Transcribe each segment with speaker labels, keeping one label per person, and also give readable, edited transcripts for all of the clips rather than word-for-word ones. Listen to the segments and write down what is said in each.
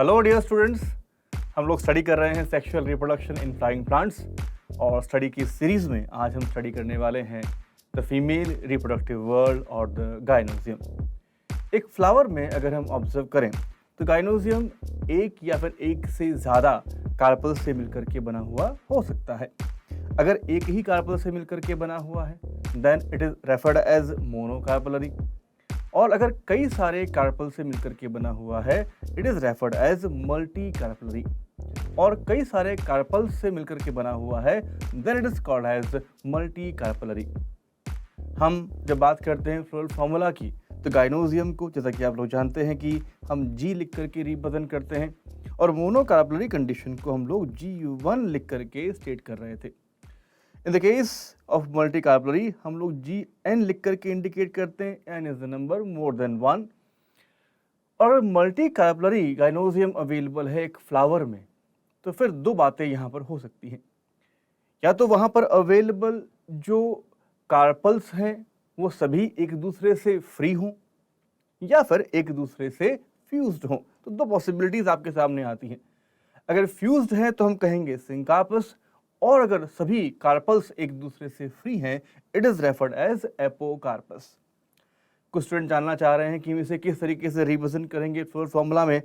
Speaker 1: Hello dear students, हम लोग study कर रहे हैं sexual reproduction in flying plants और स्टडी की सीरीज़ में आज हम स्टडी करने वाले हैं द फीमेल रिप्रोडक्टिव वर्ल्ड और द गाइनोजियम। एक फ्लावर में अगर हम ऑब्जर्व करें तो गाइनोजियम एक या फिर एक से ज़्यादा कार्पल से मिलकर के बना हुआ हो सकता है। अगर एक ही कार्पल से मिलकर के बना हुआ है then it is referred as monocarpellary, और अगर कई सारे कार्पल से मिलकर के बना हुआ है it is referred as multicarpellary, और कई सारे कार्पल से मिलकर के बना हुआ है then it is called as multicarpellary. हम जब बात करते हैं फ्लोरल फार्मूला की तो गाइनोजियम को, जैसा कि आप लोग जानते हैं कि हम जी लिख करके रिप्रेजेंट करते हैं, और मोनोकार्पलरी कंडीशन को हम लोग G1 लिख करके स्टेट कर रहे थे। In the case of multi carpellary हम लोग Gn लिख करके इंडिकेट करते हैं, n is the number more than 1। और मल्टी कार्पलरी गाइनोजियम अवेलेबल है एक फ्लावर में तो फिर दो बातें यहाँ पर हो सकती हैं। या तो वहाँ पर अवेलेबल जो कार्पल्स हैं वो सभी एक दूसरे से फ्री हों, या फिर एक दूसरे से फ्यूज्ड हों। तो दो पॉसिबिलिटीज आपके सामने आती हैं। अगर फ्यूज्ड हैं तो हम कहेंगे सिंकार्पस, और अगर सभी कार्पल्स एक दूसरे से फ्री हैं it is referred as apocarpous. कुछ स्टूडेंट जानना चाह रहे हैं कि हम इसे किस तरीके से रिप्रेजेंट करेंगे फ्लोरल फार्मूला में।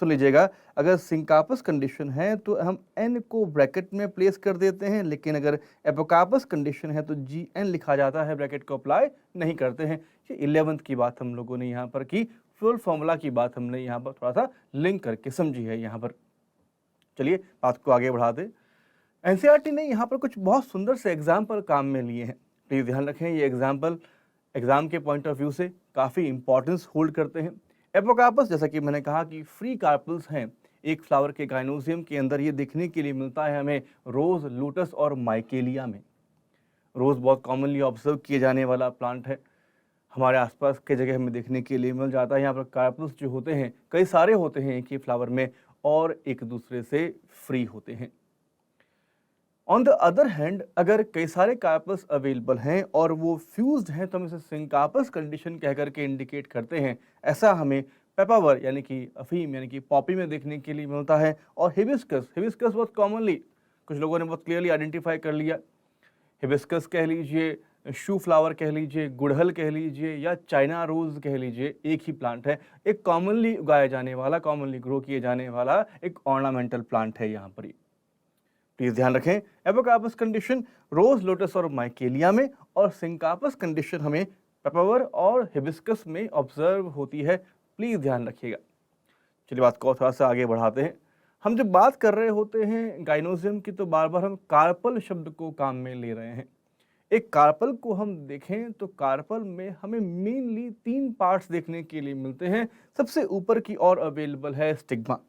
Speaker 1: सुन लीजिएगा, अगर सिंकार्पस कंडीशन है तो हम n को ब्रैकेट में प्लेस कर देते हैं, लेकिन अगर एपोकार्पस कंडीशन है तो Gn लिखा जाता है, ब्रैकेट को अप्लाई नहीं करते हैं। ये 11th की बात हम लोगों ने यहाँ पर की, फ्लोरल फार्मूला की बात हमने यहाँ पर थोड़ा सा लिंक करके समझी है यहाँ पर। चलिए बात को आगे बढ़ाते। एनसीईआरटी ने यहाँ पर कुछ बहुत सुंदर से एग्जाम्पल काम में लिए हैं। प्लीज़ ध्यान रखें, ये एग्जाम्पल एग्जाम के पॉइंट ऑफ व्यू से काफ़ी इंपॉर्टेंस होल्ड करते हैं। एपोकार्पस, जैसा कि मैंने कहा कि फ्री कार्पल्स हैं एक फ्लावर के गाइनोजियम के अंदर, ये देखने के लिए मिलता है हमें रोज, लोटस और माइकेलिया में। रोज बहुत कॉमनली ऑब्जर्व किए जाने वाला प्लांट है, हमारे आसपास कई जगह हमें देखने के लिए मिल जाता है। यहाँ पर कार्पल्स जो होते हैं कई सारे होते हैं एक ही फ्लावर में और एक दूसरे से फ्री होते हैं। ऑन द अदर हैंड अगर कई सारे कार्पल्स अवेलेबल हैं और वो फ्यूज्ड हैं तो हम इसे सिंकार्पस कंडीशन कह करके इंडिकेट करते हैं। ऐसा हमें पेपावर यानी कि अफीम यानी कि पॉपी में देखने के लिए मिलता है। और हिबिस्कस बहुत कॉमनली कुछ लोगों ने बहुत क्लियरली आइडेंटिफाई कर लिया। हिबिस्कस कह लीजिए, शू फ्लावर कह लीजिए, गुड़हल कह लीजिए, या चाइना रोज कह लीजिए, एक ही प्लांट है। एक कॉमनली उगाया जाने वाला, कॉमनली ग्रो किए जाने वाला एक ऑर्नामेंटल प्लांट है यहाँ पर। प्लीज ध्यान रखें, एपोकार्पस कंडीशन रोज, लोटस और माइकेलिया में, और सिंकार्पस कंडीशन हमें पेपावर और हिबिस्कस में ऑब्जर्व होती है। प्लीज ध्यान रखिएगा। चलिए बात को थोड़ा सा आगे बढ़ाते हैं। हम जब बात कर रहे होते हैं गाइनोजियम की तो बार बार हम कार्पल शब्द को काम में ले रहे हैं। एक कार्पल को हम देखें तो कार्पल में हमें मेनली 3 पार्ट्स देखने के लिए मिलते हैं। सबसे ऊपर की ओर अवेलेबल है स्टिग्मा।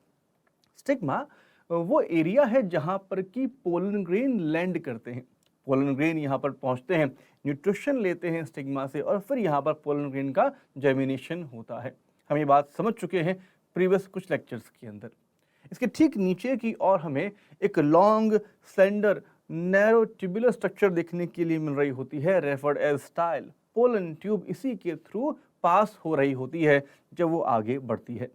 Speaker 1: स्टिग्मा वो एरिया है जहाँ पर कि पोलन ग्रेन लैंड करते हैं। पोलन ग्रेन यहाँ पर पहुँचते हैं, न्यूट्रिशन लेते हैं स्टिग्मा से, और फिर यहाँ पर पोलन ग्रेन का जर्मिनेशन होता है। हम ये बात समझ चुके हैं प्रीवियस कुछ लेक्चर्स के अंदर। इसके ठीक नीचे की ओर हमें एक long, slender, narrow tubular structure देखने के लिए मिल रही होती है, referred as style. Pollen tube इसी के थ्रू पास हो रही होती है जब वो आगे बढ़ती है।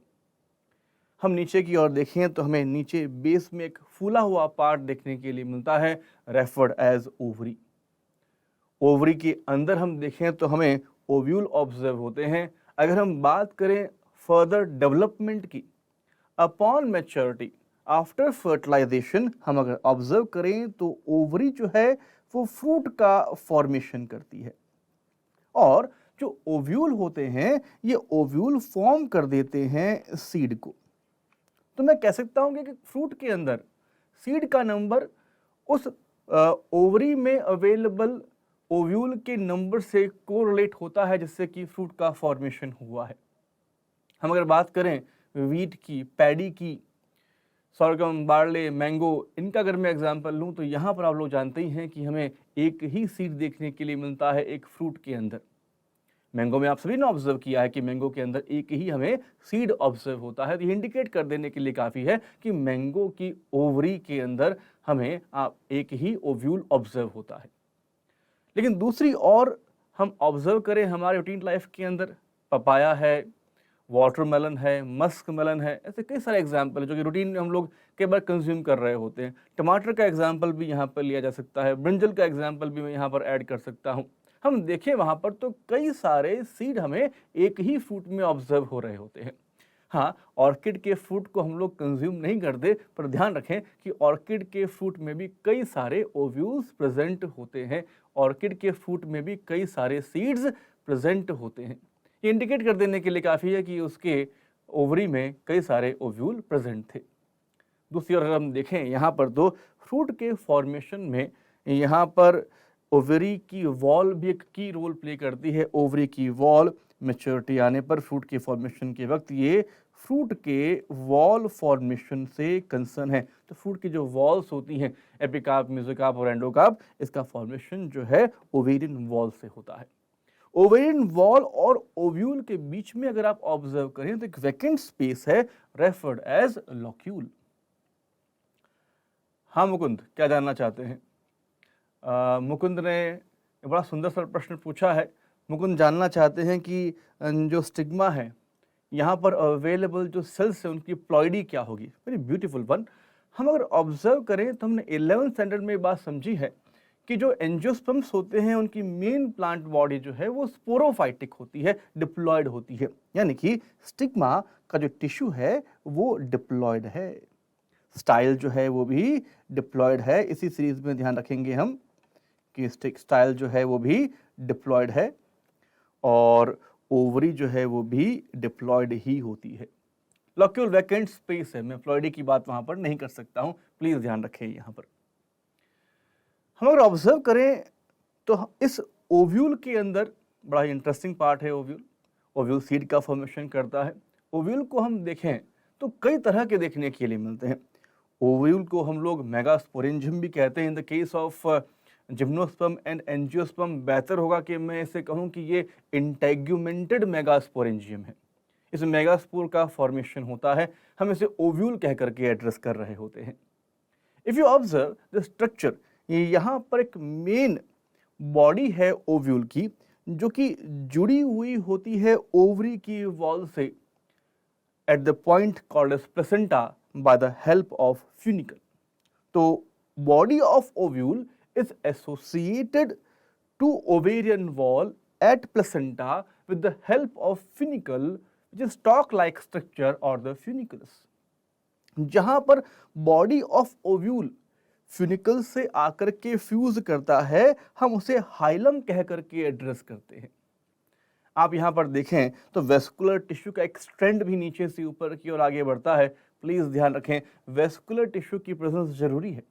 Speaker 1: हम नीचे की ओर देखें तो हमें नीचे बेस में एक फूला हुआ पार्ट देखने के लिए मिलता है, रेफर्ड एज ओवरी। ओवरी के अंदर हम देखें तो हमें ओव्यूल ऑब्जर्व होते हैं। अगर हम बात करें फर्दर डेवलपमेंट की, अपॉन मैच्योरिटी, आफ्टर फर्टिलाइजेशन हम अगर ऑब्जर्व करें तो ओवरी जो है वो फ्रूट का फॉर्मेशन करती है, और जो ओव्यूल होते हैं ये ओव्यूल फॉर्म कर देते हैं सीड को। तो मैं कह सकता हूँ कि फ्रूट के अंदर सीड का नंबर उस ओवरी में अवेलेबल ओव्यूल के नंबर से कोरिलेट होता है जिससे कि फ्रूट का फॉर्मेशन हुआ है। हम अगर बात करें वीट की, पैडी की, सोरगम, बार्ले, मैंगो, इनका अगर मैं एग्जांपल लूँ तो यहाँ पर आप लोग जानते ही हैं कि हमें एक ही सीड देखने के लिए मिलता है एक फ्रूट के अंदर। मैंगो में आप सभी ने ऑब्जर्व किया है कि मैंगो के अंदर एक ही हमें सीड ऑब्जर्व होता है। तो ये इंडिकेट कर देने के लिए काफ़ी है कि मैंगो की ओवरी के अंदर हमें एक ही ओव्यूल ऑब्जर्व होता है। लेकिन दूसरी ओर हम ऑब्जर्व करें हमारे रूटीन लाइफ के अंदर, पपाया है, वाटरमेलन है, मस्क मेलन है, ऐसे कई सारे एग्जाम्पल है जो कि रूटीन में हम लोग कई बार कंज्यूम कर रहे होते हैं। टमाटर का एग्जाम्पल भी यहाँ पर लिया जा सकता है, ब्रिंजल का एग्जाम्पल भी मैं यहाँ पर ऐड कर सकता हूँ। हम देखें वहाँ पर तो कई सारे सीड हमें एक ही फ्रूट में ऑब्जर्व हो रहे होते हैं। हाँ, ऑर्किड के फ्रूट को हम लोग कंज्यूम नहीं करते, पर ध्यान रखें कि ऑर्किड के फ्रूट में भी कई सारे ओव्यूल्स प्रेजेंट होते हैं, ऑर्किड के फ्रूट में भी कई सारे सीड्स प्रेजेंट होते हैं। ये इंडिकेट कर देने के लिए काफ़ी है कि उसके ओवरी में कई सारे ओव्यूल प्रेजेंट थे। दूसरी ओर अगर हम देखें यहाँ पर तो फ्रूट के फॉर्मेशन में यहाँ पर ओवरी की वॉल भी एक की रोल प्ले करती है। ओवरी की वॉल मैच्योरिटी आने पर फ्रूट के फॉर्मेशन के वक्त ये फ्रूट के वॉल फॉर्मेशन से कंसर्न है। तो फ्रूट की जो वॉल्स होती हैं, एपिकार्प, मेसोकार्प और एंडोकार्प, इसका फॉर्मेशन जो है ओवेरियन वॉल से होता है। ओवेरियन वॉल और ओव्यूल के बीच में अगर आप ऑब्जर्व करें तो एक वैकेंट स्पेस है, रेफर्ड एज लॉक्यूल। हाँ मुकुंद, क्या जानना चाहते हैं? मुकुंद ने बड़ा सुंदर सा प्रश्न पूछा है। मुकुंद जानना चाहते हैं कि जो स्टिग्मा है यहाँ पर अवेलेबल जो सेल्स है उनकी प्लॉइडी क्या होगी। Very beautiful one. हम अगर ऑब्जर्व करें तो हमने 11th स्टैंडर्ड में बात समझी है कि जो एंजियोस्पर्म्स होते हैं उनकी मेन प्लांट बॉडी जो है वो स्पोरोफाइटिक होती है, डिप्लॉयड होती है, यानी कि स्टिग्मा का जो टिश्यू है वो डिप्लॉयड है। स्टाइल जो है वो भी डिप्लॉयड है। इसी सीरीज में ध्यान रखेंगे हम कि स्टाइल जो है वो भी डिप्लॉयड है और ओवरी जो है वो भी डिप्लॉयड ही होती है। लॉक्यूल वैकेंट स्पेस है, मैं प्लॉइडी की बात वहां पर नहीं कर सकता हूं, प्लीज ध्यान रखें। यहाँ पर हम अगर ऑब्जर्व करें तो इस ओव्यूल के अंदर बड़ा इंटरेस्टिंग पार्ट है ओव्यूल। ओव्यूल सीड का फॉर्मेशन करता है। ओव्यूल को हम देखें तो कई तरह के देखने के लिए मिलते हैं। ओव्यूल को हम लोग मेगास्पोरेंजियम भी कहते हैं। In the case of gymnosperm and angiosperm बेहतर होगा कि मैं इसे कहूं कि ये इंटेग्यूमेंटेड मेगास्पोरेंजियम है। इस मेगास्पोर का फॉर्मेशन होता है, हम इसे ओव्यूल कह करके एड्रेस कर रहे होते हैं। If you observe the structure, यहाँ पर एक मेन बॉडी है ओव्यूल की जो कि जुड़ी हुई होती है ओवरी की वॉल से at the point called as placenta by the help of funicle. तो body of ovule is associated to ovarian wall at placenta with the help of funicle, which is stalk-like structure or the funiculus. जहां पर body of ovule funicle से आकर के fuse करता है, हम उसे हाइलम कह करके एड्रेस करते हैं। आप यहाँ पर देखें तो वेस्कुलर टिश्यू का एक स्ट्रैंड भी नीचे से ऊपर की ओर आगे बढ़ता है। प्लीज ध्यान रखें, वेस्कुलर टिश्यू की प्रेजेंस जरूरी है।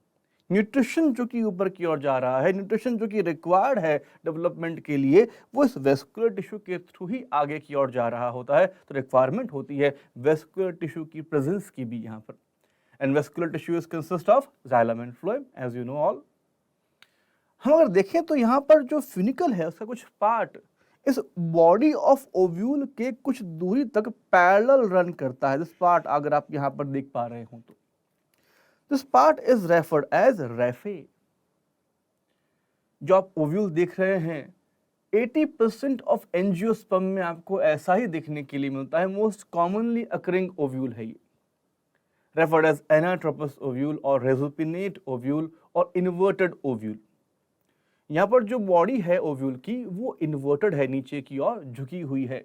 Speaker 1: न्यूट्रिशन जो कि ऊपर की ओर जा रहा है, न्यूट्रिशन जो कि रिक्वायर्ड है डेवलपमेंट के लिए, वो इस वेस्कुलर टिश्यू के थ्रू ही आगे की ओर जा रहा होता है। तो रिक्वायरमेंट होती है वेस्कुलर टिश्यू की प्रेजेंस की भी यहाँ पर। And vascular tissue is consist of xylem and phloem, as you know all. हम अगर देखें तो यहाँ पर जो फ्यूनिकल है उसका कुछ पार्ट इस बॉडी ऑफ ओव्यूल के कुछ दूरी तक पैरेलल रन करता है। दिस पार्ट अगर आप यहां पर देख पा रहे हो तो this part is referred as raphe. जो आप ओव्यूल देख रहे हैं 80% ऑफ एंजियोस्पर्म में आपको ऐसा ही देखने के लिए मिलता है। मोस्ट कॉमनली अकरिंग ओव्यूल है ये, रेफर्ड एज एनाट्रोपस ओव्यूल और रेजुपिनेट ओव्यूल और इन्वर्टेड ओव्यूल। यहाँ पर जो बॉडी है ओव्यूल की वो इन्वर्टेड है, नीचे की ओर झुकी हुई है।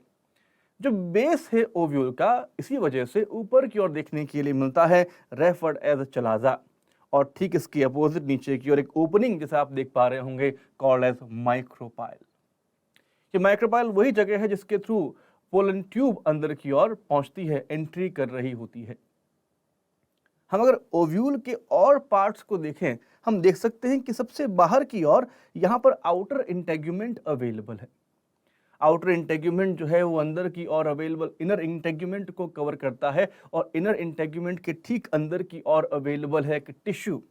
Speaker 1: जो बेस है ओव्यूल का इसी वजह से ऊपर की ओर देखने के लिए मिलता है, रेफर्ड एज चलाजा। और ठीक इसके अपोजिट नीचे की ओर एक ओपनिंग जैसे आप देख पा रहे होंगे, कॉल्ड एज माइक्रोपाइल। ये माइक्रोपाइल वही जगह है जिसके थ्रू पोलन ट्यूब अंदर की ओर पहुंचती है, एंट्री कर रही होती है। हम अगर ओव्यूल के और पार्ट्स को देखें, हम देख सकते हैं कि सबसे बाहर की ओर यहाँ पर आउटर इंटेग्यूमेंट अवेलेबल है। आउटर इंटेग्यूमेंट जो है वो अंदर की ओर अवेलेबल इनर इंटेग्यूमेंट को कवर करता है, और इनर इंटेग्यूमेंट के ठीक अंदर की ओर अवेलेबल है एक टिश्यू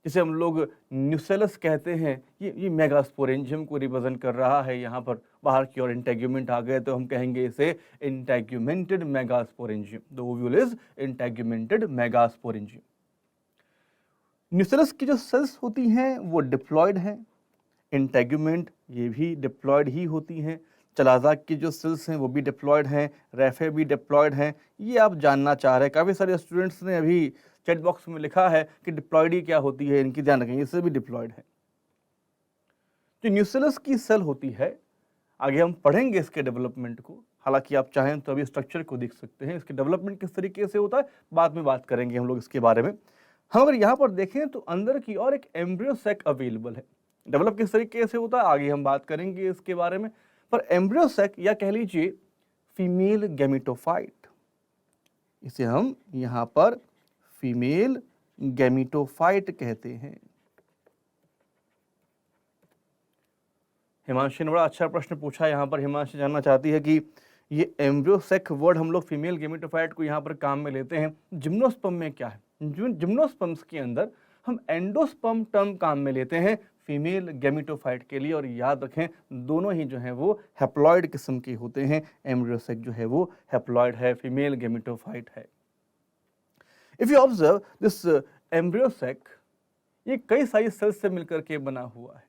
Speaker 1: जिसे हम लोग न्यूसेलस कहते हैं। ये मेगास्पोरेंजियम को रिप्रेजेंट कर रहा है। यहाँ पर बाहर की ओर इंटेग्यूमेंट आ गए तो हम कहेंगे इसे integumented megasporangium. The ovule is integumented megasporangium. Nucellus की जो सेल्स होती हैं वो डिप्लॉयड हैं, इंटेग्यूमेंट ये भी डिप्लॉयड ही होती हैं। चलाज़ा की जो सेल्स हैं वो भी डिप्लॉयड हैं, रैफे भी डिप्लॉयड हैं, ये आप जानना चाह रहे हैं। काफ़ी सारे स्टूडेंट्स ने अभी चैट बॉक्स में लिखा है कि डिप्लॉयड ही क्या होती है, इनकी ध्यान रखें, इससे भी डिप्लॉयड है। जो न्यूक्लियस की सेल होती है, आगे हम पढ़ेंगे इसके डेवलपमेंट को, हालांकि आप चाहें तो अभी स्ट्रक्चर को देख सकते हैं, इसके डेवलपमेंट किस तरीके से होता है बाद में बात करेंगे हम लोग इसके बारे में। हम अगर यहाँ पर देखें तो अंदर की ओर एक एम्ब्रियो सैक अवेलेबल है। डेवलप किस तरीके से होता है आगे हम बात करेंगे इसके बारे में। पर एम्ब्रियो सैक या कह लीजिए फीमेल गैमेटोफाइट, इसे हम यहाँ पर फीमेल गैमेटोफाइट कहते हैं। हिमांशी ने बड़ा अच्छा प्रश्न पूछा। यहाँ पर हिमांशी जानना चाहती है कि ये एम्ब्रियो सैक वर्ड हम लोग फीमेल गैमेटोफाइट को यहाँ पर काम में लेते हैं, जिम्नोस्पर्म में क्या है? जिम्नोस्पर्म्स के अंदर हम एंडोस्पर्म टर्म काम में लेते हैं फीमेल गैमेटोफाइट के लिए। और याद रखें दोनों ही जो है वो हैप्लॉइड किस्म के होते हैं। एम्ब्रियो सैक जो है वो हैप्लॉइड है, फीमेल गैमेटोफाइट है। If you observe this embryo sac, ये कई सारी सेल्स से मिलकर के बना हुआ है।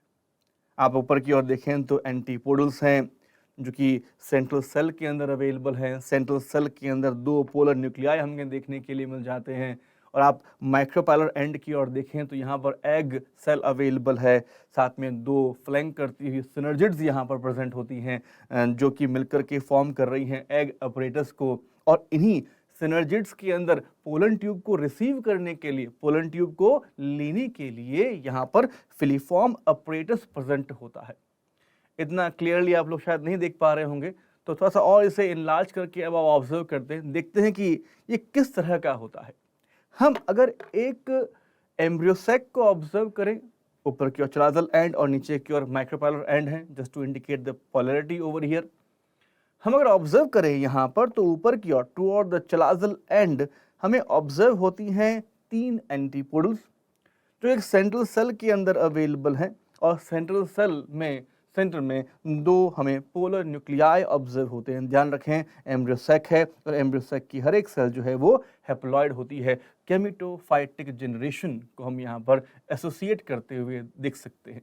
Speaker 1: आप ऊपर की ओर देखें तो एंटीपोडल्स हैं जो कि सेंट्रल सेल के अंदर अवेलेबल हैं। सेंट्रल सेल के अंदर 2 पोलर न्यूक्लियाई हमें देखने के लिए मिल जाते हैं। और आप माइक्रोपाइलर एंड की ओर देखें तो यहाँ पर एग सेल अवेलेबल है, साथ में 2 फ्लैंक करती हुई सिनर्जिड्स यहाँ पर प्रेजेंट होती हैं जो कि मिलकर के फॉर्म कर रही हैं एग अपरेटस को। और इन्हीं सिनर्जिड्स के अंदर पोलन ट्यूब को रिसीव करने के लिए, पोलन ट्यूब को लेने के लिए यहाँ पर फिलीफॉर्म अपरेटस प्रेजेंट होता है। इतना क्लियरली आप लोग शायद नहीं देख पा रहे होंगे, तो थोड़ा सा और इसे इनलार्ज करके अब आप ऑब्जर्व करते हैं, देखते हैं कि ये किस तरह का होता है। हम अगर एक एम्ब्रियो सैक को ऑब्जर्व करें, ऊपर की ओर चलाजल एंड और नीचे की ओर माइक्रोपाइलर एंड है, just to indicate the polarity over here. हम अगर ऑब्जर्व करें यहाँ पर तो ऊपर की ओर टुवर्ड द चलाजल एंड हमें ऑब्जर्व होती हैं 3 एंटीपोडल्स जो एक सेंट्रल सेल के अंदर अवेलेबल हैं। और सेंट्रल सेल में सेंटर में 2 हमें पोलर न्यूक्लियाई ऑब्जर्व होते हैं। ध्यान रखें एम्ब्रियो सैक है और एम्ब्रियो सैक की हर एक सेल जो है वो हैप्लॉइड होती है। गैमेटोफाइटिक जनरेशन को हम यहाँ पर एसोसिएट करते हुए देख सकते हैं।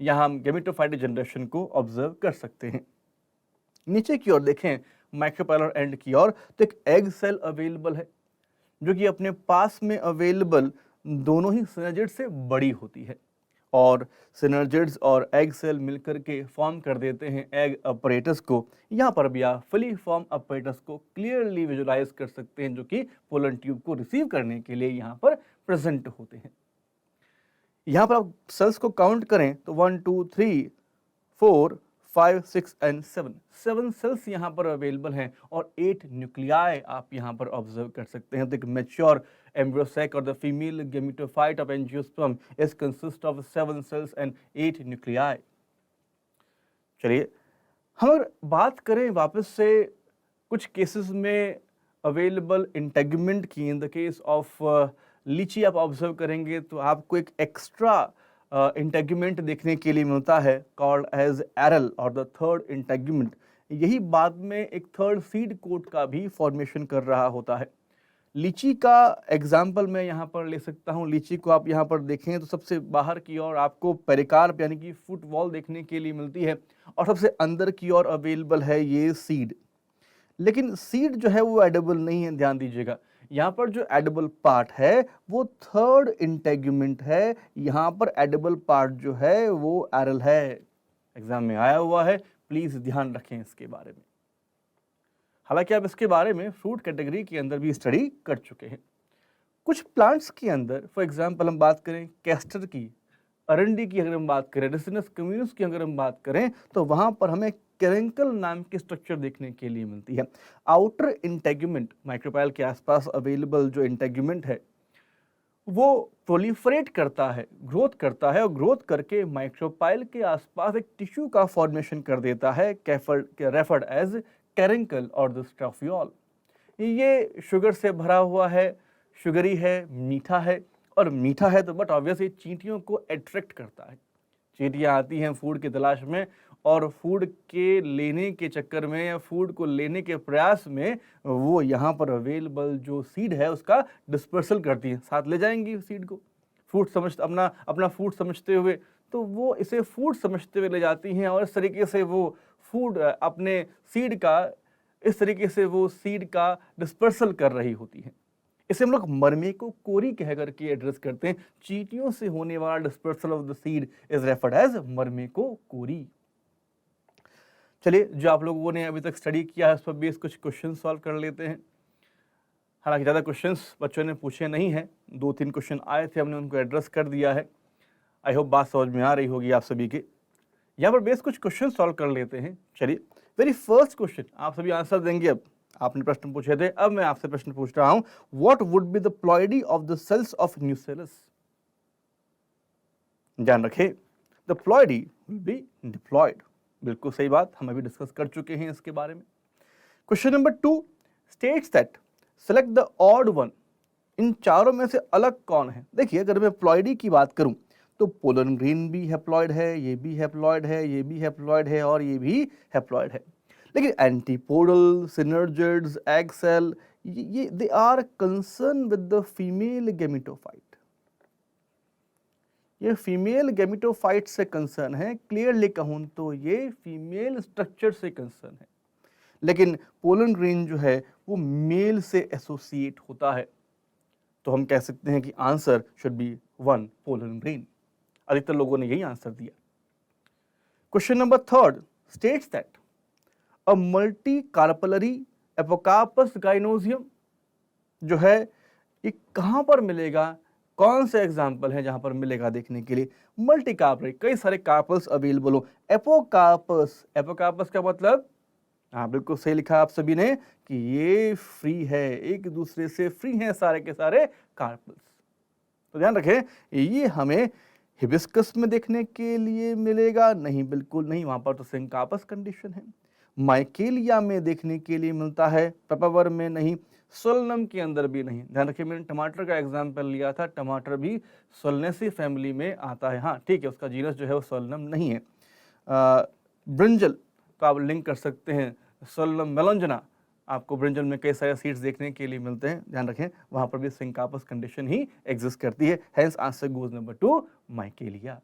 Speaker 1: यहाँ हम गैमेटोफाइटिक जनरेशन को ऑब्जर्व कर सकते हैं। नीचे की ओर देखें माइक्रोपाइलर एंड की ओर तो एक एग सेल अवेलेबल है जो कि अपने पास में अवेलेबल दोनों ही सिनर्जिड से बड़ी होती है। और सिनर्जिड्स और एग सेल मिलकर के फॉर्म कर देते हैं एग अपरेटस को। यहाँ पर भी आप फिलीफॉर्म अपरेटस को क्लियरली विजुलाइज कर सकते हैं जो कि पोलन ट्यूब को रिसीव करने के लिए यहाँ पर प्रेजेंट होते हैं। यहाँ पर आप सेल्स को काउंट करें तो 1 2 3 4 5 6 एंड 7 सेल्स यहाँ पर अवेलेबल हैं और 8 न्यूक्लियाई आप यहाँ पर ऑब्जर्व कर सकते हैं। तो मैच्योर एम्ब्रियो सैक और the female gametophyte of angiosperm is consist of 7 cells and 8 nuclei. चलिए हम अगर बात करें वापस से कुछ केसेस में अवेलेबल इंटेगुमेंट की, इन द केस ऑफ लीची आप ऑब्जर्व करेंगे तो आपको एक एक्स्ट्रा इंटेगुमेंट देखने के लिए मिलता है कॉल्ड एज एरल और द थर्ड इंटेगुमेंट। यही बाद में एक थर्ड सीड कोट का भी फॉर्मेशन कर रहा होता है। लीची का एग्जाम्पल मैं यहाँ पर ले सकता हूँ। लीची को आप यहाँ पर देखें तो सबसे बाहर की ओर आपको पेरिकार्प यानी कि फुट वॉल देखने के लिए मिलती है और सबसे अंदर की ओर अवेलेबल है ये सीड। लेकिन सीड जो है वो एडिबल नहीं है, ध्यान दीजिएगा। यहाँ पर जो एडिबल पार्ट है वो थर्ड इंटेगुमेंट है, यहाँ पर एडिबल पार्ट जो है वो एरल है। एग्जाम में आया हुआ है, प्लीज ध्यान रखें इसके बारे में। हालांकि आप इसके बारे में फ्रूट कैटेगरी के अंदर भी स्टडी कर चुके हैं। कुछ प्लांट्स के अंदर फॉर एग्जाम्पल हम बात करें कैस्टर की, अरंडी की अगर हम बात करें, रेसिनस कम्युनिस की अगर हम बात करें तो वहां पर हमें कैरेंकल नाम की स्ट्रक्चर देखने के लिए मिलती है। आउटर इंटेगुमेंट माइक्रोपाइल के आसपास अवेलेबल जो इंटेगुमेंट है वो प्रोलिफरेट करता है, ग्रोथ करता है और ग्रोथ करके माइक्रोपाइल के आसपास एक टिश्यू का फॉर्मेशन कर देता है रेफर्ड एज कैरेंकल और द स्ट्राफियोल। ये शुगर से भरा हुआ है, शुगरी है, मीठा है और मीठा है तो बट ऑब्वियसली चींटियों को अट्रैक्ट करता है। चींटियाँ आती हैं फूड की तलाश में और फूड के लेने के चक्कर में या फूड को लेने के प्रयास में वो यहाँ पर अवेलेबल जो सीड है उसका डिस्पर्सल करती हैं, साथ ले जाएंगी सीड को फूड अपना फूड समझते हुए, तो वो इसे फूड समझते हुए ले जाती हैं और इस तरीके से वो फूड अपने सीड का इस तरीके से वो सीड का डिस्पर्सल कर रही होती है। इसे हम लोग मर्मेकोकोरी कह करके एड्रेस करते हैं। चींटियों से होने वाला dispersal of the seed is referred as myrmecochory. चलिए, जो आप लोगों ने अभी तक स्टडी किया है उस पर बेस कुछ क्वेश्चन सॉल्व कर लेते हैं। हालांकि ज़्यादा क्वेश्चंस बच्चों ने पूछे नहीं हैं, 2-3 क्वेश्चन आए थे, हमने उनको एड्रेस कर दिया है। आई होप बात समझ में आ रही होगी आप सभी के। यहाँ पर बेस कुछ क्वेश्चन सॉल्व कर लेते हैं। चलिए, वेरी फर्स्ट क्वेश्चन, आप सभी आंसर देंगे। अब आपने प्रश्न पूछे थे, अब मैं आपसे प्रश्न पूछ रहा हूं, what would be the ploidy of the cells of nucellus? ध्यान रखें, the ploidy will be diploid. बिल्कुल सही बात, हम अभी डिस्कस कर चुके हैं इसके बारे में। Question number 2 states that select the odd one. इन चारों में से अलग कौन है? देखिए, अगर मैं प्लॉइडी की बात करूं तो पोलन ग्रीन भी हैप्लॉइड है, ये भी हैप्लॉइड है, ये भी हैप्लॉइड है और ये भी हैप्लॉइड है। लेकिन एंटीपोडल, सिनर्जिड्स, एग सेल, ये they are concern with the female gametophyte. ये फीमेल गेमिटोफाइट से कंसर्न है। क्लियरली कहूं तो ये फीमेल स्ट्रक्चर से कंसर्न है। लेकिन पोलन ग्रीन जो है वो मेल से एसोसिएट होता है, तो हम कह सकते हैं कि answer should be 1 pollen grain. अधिकतर लोगों ने यही आंसर दिया। Question number 3 states that a multi carpellary apocarpous gynoecium जो है ये कहां पर मिलेगा? कौन से एग्जाम्पल है जहां पर मिलेगा देखने के लिए? मल्टी कार्पलरी, कई सारे कार्पल्स अवेलेबल हो। एपोकार्पस, एपोकार्पस का मतलब, हाँ बिल्कुल सही लिखा आप सभी ने कि ये फ्री है, एक दूसरे से फ्री हैं सारे के सारे कार्पल्स। तो ध्यान रखें, ये हमें हिबिस्कस में देखने के लिए मिलेगा नहीं, बिल्कुल नहीं, वहां पर तो सिंकापस कंडीशन है। माइकेलिया में देखने के लिए मिलता है, पेपावर में नहीं, सोलनम के अंदर भी नहीं। ध्यान रखिए, मैंने टमाटर का एग्जाम्पल लिया था, टमाटर भी सोलनेसी फैमिली में आता है। हाँ ठीक है, उसका जीनस जो है वो सोलनम नहीं है। ब्रिंजल तो आप लिंक कर सकते हैं, सोलनम मेलोंजना, आपको ब्रिंजल में कई सारे सीड्स देखने के लिए मिलते हैं। ध्यान रखें, वहां पर भी सिंकापस कंडीशन ही एग्जिस्ट करती है। Hence answer goes number 2 माइकेलिया।